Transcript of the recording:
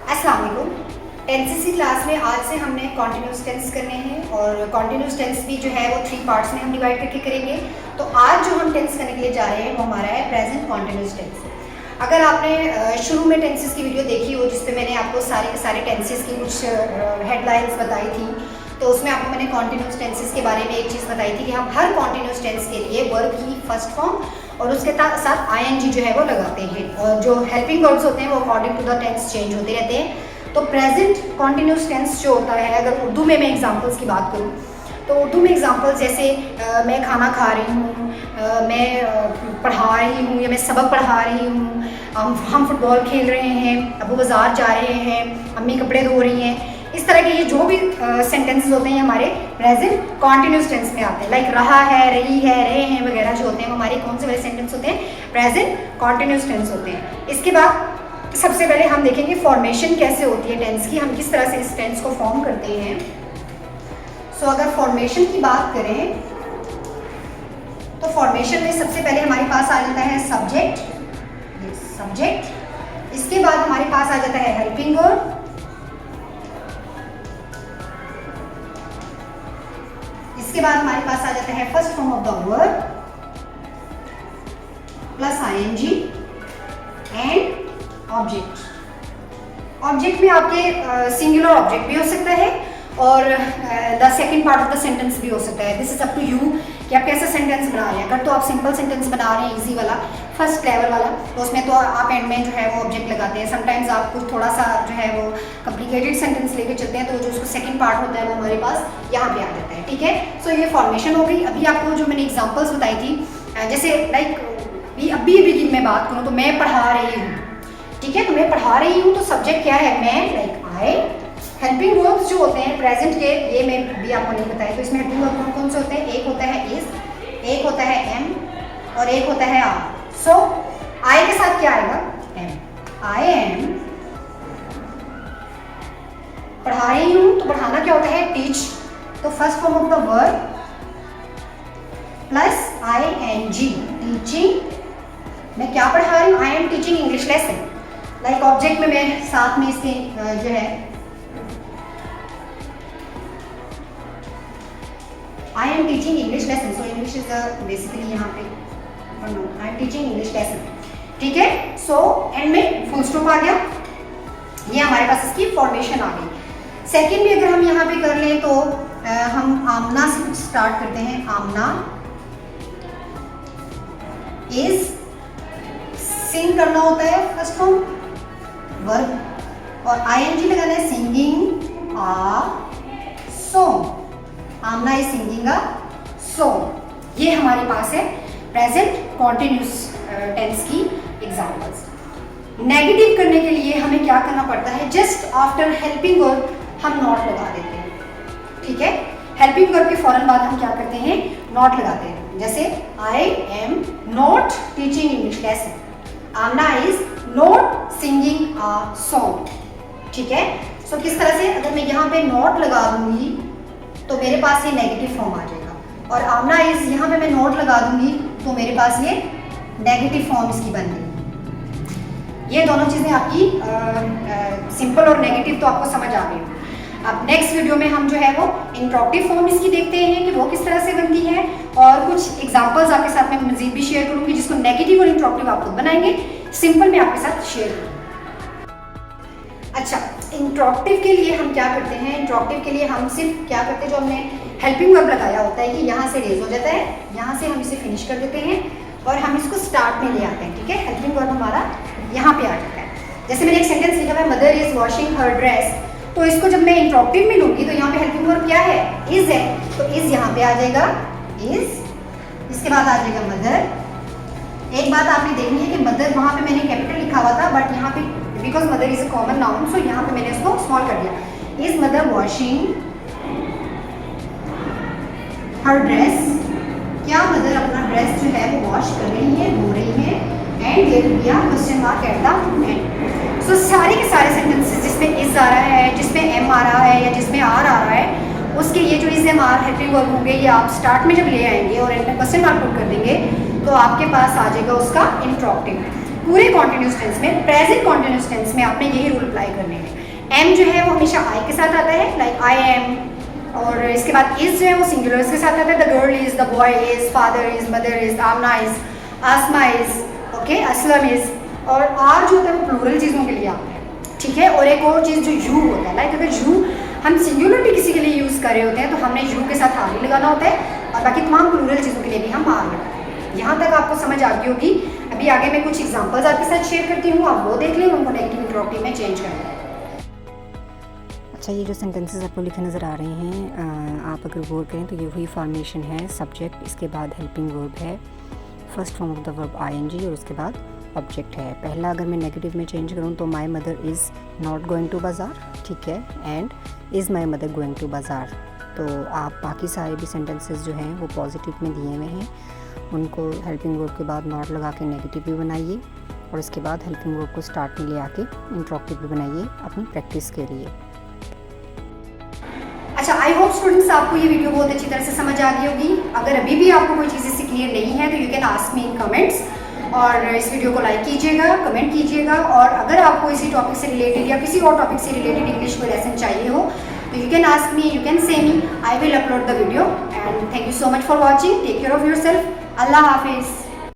अस्सलाम वालेकुम। NCC class में आज से हमने कॉन्टिन्यूस टेंस करने हैं और कॉन्टिन्यूस टेंस भी जो है वो 3 पार्ट्स में हम डिवाइड करके करेंगे। तो आज जो हम टेंस करने के लिए जा रहे हैं वो हमारा है प्रेजेंट कॉन्टिन्यूस टेंस। अगर आपने शुरू में टेंसेस की वीडियो देखी हो जिस पे मैंने आपको सारे के सारे टेंसेस की कुछ हेडलाइंस बताई थी, तो उसमें आपको मैंने कॉन्टिन्यूस टेंसेस के बारे में एक चीज़ बताई थी कि हम हर कॉन्टिन्यूस टेंस के लिए वर्ब की फर्स्ट फॉर्म और उसके साथ आईएनजी जो है वो लगाते हैं और जो हेल्पिंग वर्ड्स होते हैं वो according to the tense change होते रहते हैं। तो प्रेजेंट कॉन्टिन्यूस टेंस जो होता है, अगर उर्दू में मैं एग्जांपल्स की बात करूँ तो उर्दू में एग्जांपल्स जैसे मैं खाना खा रही हूँ, मैं पढ़ा रही हूँ या मैं सबक पढ़ा रही हूँ, हम फुटबॉल खेल रहे हैं, अबू बाज़ार जा रहे हैं, अम्मी कपड़े धो रही हैं। इस तरह के ये जो भी सेंटेंसेस होते हैं हमारे प्रेजेंट कॉन्टिन्यूस टेंस में आते हैं। लाइक रहा है, रही है, रहे हैं वगैरह जो होते हैं वो हमारे कौन से वाले सेंटेंस होते हैं? प्रेजेंट कॉन्टिन्यूस टेंस होते हैं। इसके बाद सबसे पहले हम देखेंगे फॉर्मेशन कैसे होती है टेंस की, हम किस तरह से इस टेंस को फॉर्म करते हैं। सो अगर फॉर्मेशन की बात करें तो फॉर्मेशन में सबसे पहले हमारे पास आ जाता है सब्जेक्ट, इसके बाद हमारे पास आ जाता है हेल्पिंग वर्ब, इसके बाद हमारे पास आ जाता है first form of the verb plus ING and object में आपके सिंगुलर ऑब्जेक्ट भी हो सकता है और the second part of the sentence भी हो सकता है। This is up to you कि आप कैसा सेंटेंस बना रहे हैं। अगर तो आप सिंपल सेंटेंस बना रहे हैं इजी वाला, फर्स्ट लेवल वाला, तो उसमें तो आप एंड में जो है वो ऑब्जेक्ट लगाते हैं। समटाइम्स आप कुछ थोड़ा सा जो है वो कॉम्प्लिकेटेड सेंटेंस लेके चलते हैं तो जो उसको सेकंड पार्ट होता है वो हमारे पास यहाँ पे आ जाता है। ठीक है, सो ये फॉर्मेशन हो गई। अभी आपको जो मैंने एग्जाम्पल्स बताई थी, जैसे लाइक अभी मैं बात करूँ तो मैं पढ़ा रही हूँ, ठीक है, तो मैं पढ़ा रही हूँ तो सब्जेक्ट क्या है? मैं, लाइक आई। हेल्पिंग वर्ब्स जो होते हैं प्रेजेंट के, ये मैं अभी आपको नहीं बताया, तो इसमें हेल्पिंग वर्ब कौन से होते हैं? एक होता है इज, एक होता है एम और एक होता है आर। सो आई के साथ क्या आएगा? एम। आई एम पढ़ा रही हूँ, तो पढ़ाना क्या होता है? टीच। तो first form of the verb plus I N G, teaching. मैं क्या पढ़ा रही हूँ? I am teaching English lesson. Like object में मैं साथ में इसके जो है I am teaching English lesson. So English is basically यहाँ पे I am teaching English lesson. ठीक है, सो एंड में फुल स्टॉप आ गया। ये हमारे पास इसकी फॉर्मेशन आ गई। सेकेंड में अगर हम यहाँ पे कर लें तो हम आमना से स्टार्ट करते हैं। आमना इज, सिंग करना होता है फर्स्ट फॉर्म वर्ब और आईएनजी लगाना है। Singing a song, Amna is singing a song. ये हमारे पास है प्रेजेंट कॉन्टिन्यूस टेंस की एग्जांपल्स। नेगेटिव करने के लिए हमें क्या करना पड़ता है? जस्ट आफ्टर हेल्पिंग वर्ब हम नॉट लगा देते हैं। ठीक है, हेल्पिंग वर्ब के फौरन बाद हम क्या करते हैं? नॉट लगाते हैं। जैसे I am not teaching English lesson, Amna is not singing a song. ठीक है, सो किस तरह से अगर मैं यहाँ पे नॉट लगा दूंगी तो मेरे पास ये नेगेटिव फॉर्म आ जाएगा और आमना इज यहाँ पे मैं नॉट लगा दूंगी तो मेरे पास ये नेगेटिव फॉर्म इसकी बन गई। ये दोनों चीज़ें आपकी सिंपल और नेगेटिव तो आपको समझ आ गई। अब नेक्स्ट वीडियो में हम जो है वो इंट्रोक्टिव फॉर्म इसकी देखते हैं कि वो किस तरह से बनती है और कुछ एग्जांपल्स आपके साथ में मजीद भी शेयर करूंगी जिसको नेगेटिव और इंट्रोक्टिव आप खुद बनाएंगे। सिंपल में आपके साथ शेयर करूंगी। अच्छा, इंट्रोक्टिव के लिए हम क्या करते हैं? इंट्रोक्टिव के लिए हम सिर्फ क्या करते हैं, जो हमने हेल्पिंग वर्ब लगाया होता है कि यहाँ से रेज हो जाता है, यहाँ से हम इसे फिनिश कर देते हैं और हम इसको स्टार्ट में ले आते हैं। ठीक है, हेल्पिंग वर्ब हमारा यहाँ पे आ जाता है। जैसे मैंने एक सेंटेंस लिखा हुआ है, mother is washing her dress, तो इसको जब मैं इंट्रोक्टिव में लूंगी तो यहाँ पे हेल्पिंग वर्ब क्या है? इज है, तो इज यहाँ पे आ जाएगा, इज। इसके बाद आ जाएगा मदर। एक बात आपने देखनी है कि मदर वहाँ पे मैंने कैपिटल लिखा हुआ था बट यहाँ पे because mother is a common noun, so यहाँ पे मैंने इसको स्मॉल कर दिया। Is mother washing her dress, क्या मदर अपना ड्रेस जो है वो वॉश कर रही है, धो रही है। And there will be a question mark at the end. So सारे के सारे सेंटेंसेस जिसमें इज आ रहा है, जिसमें एम आ रहा है या जिसमें आर आ रहा है, उसके ये जो is am are helping verb होंगे ये आप स्टार्ट में जब ले आएंगे और एंड में क्वेश्चन मार्क पुट कर देंगे तो आपके पास आ जाएगा उसका इंट्रोक्टिव। पूरे कॉन्टिन्यूस टेंस में, प्रेजेंट कॉन्टिन्यूस टेंस में आपने यही रूल अप्लाई करने हैं। एम जो है वो हमेशा आई के साथ आता है, लाइक आई एम, और इसके बाद इज जो है वो सिंगुलर्स के साथ आता है, the girl is, the boy is, father is, mother is, Amna is, Asma is, okay, Aslam is. और आर जो होता है वो प्लूरल चीज़ों के लिए आता है, ठीक है। और एक और चीज़ जो यू होता है, लाइक अगर यू हम सिंगुलर भी किसी के लिए यूज़ कर रहे होते हैं तो हमने यू के साथ आर ही लगाना होता है, और बाकी तमाम प्लूरल चीज़ों के लिए भी हम आर लगाते हैं। यहाँ तक आपको समझ आ गई होगी। अभी आगे मैं कुछ एग्जांपल्स आपके साथ शेयर करती हूँ, आप वो देख लें, उनको नेगेटिव इंटरोगेटिव में चेंज कर लें। अच्छा, ये जो सेंटेंसेस आपको लिखे नज़र आ रहे हैं, आप अगर गौर करें तो ये वही फॉर्मेशन है, सब्जेक्ट, इसके बाद हेल्पिंग वर्ब है, first form of the verb ING, और उसके बाद ऑब्जेक्ट है। पहला अगर मैं नेगेटिव में चेंज करूँ तो my mother is not going to bazaar, ठीक है, and is my mother going to bazaar. तो आप बाकी सारे भी सेंटेंसेस जो हैं वो पॉजिटिव में दिए हुए हैं, उनको हेल्पिंग वर्ब के बाद नॉट लगा के नेगेटिव भी बनाइए, और इसके बाद हेल्पिंग वर्ब को स्टार्ट में ले आके इंट्रोगेटिव भी बनाइए अपनी प्रैक्टिस के लिए। अच्छा, आई होप स्टूडेंट्स आपको ये वीडियो बहुत अच्छी तरह से समझ आ गई होगी। अगर अभी भी आपको कोई चीज़ इससे क्लियर नहीं है तो you can ask me in comments, और इस वीडियो को लाइक कीजिएगा, कमेंट कीजिएगा, और अगर आपको इसी टॉपिक से रिलेटेड या किसी और टॉपिक से रिलेटेड इंग्लिश कोई लेसन चाहिए हो तो you can ask me, you can say me, I will upload the video. And thank you so much for watching, take care of your self, अल्लाह हाफिज़।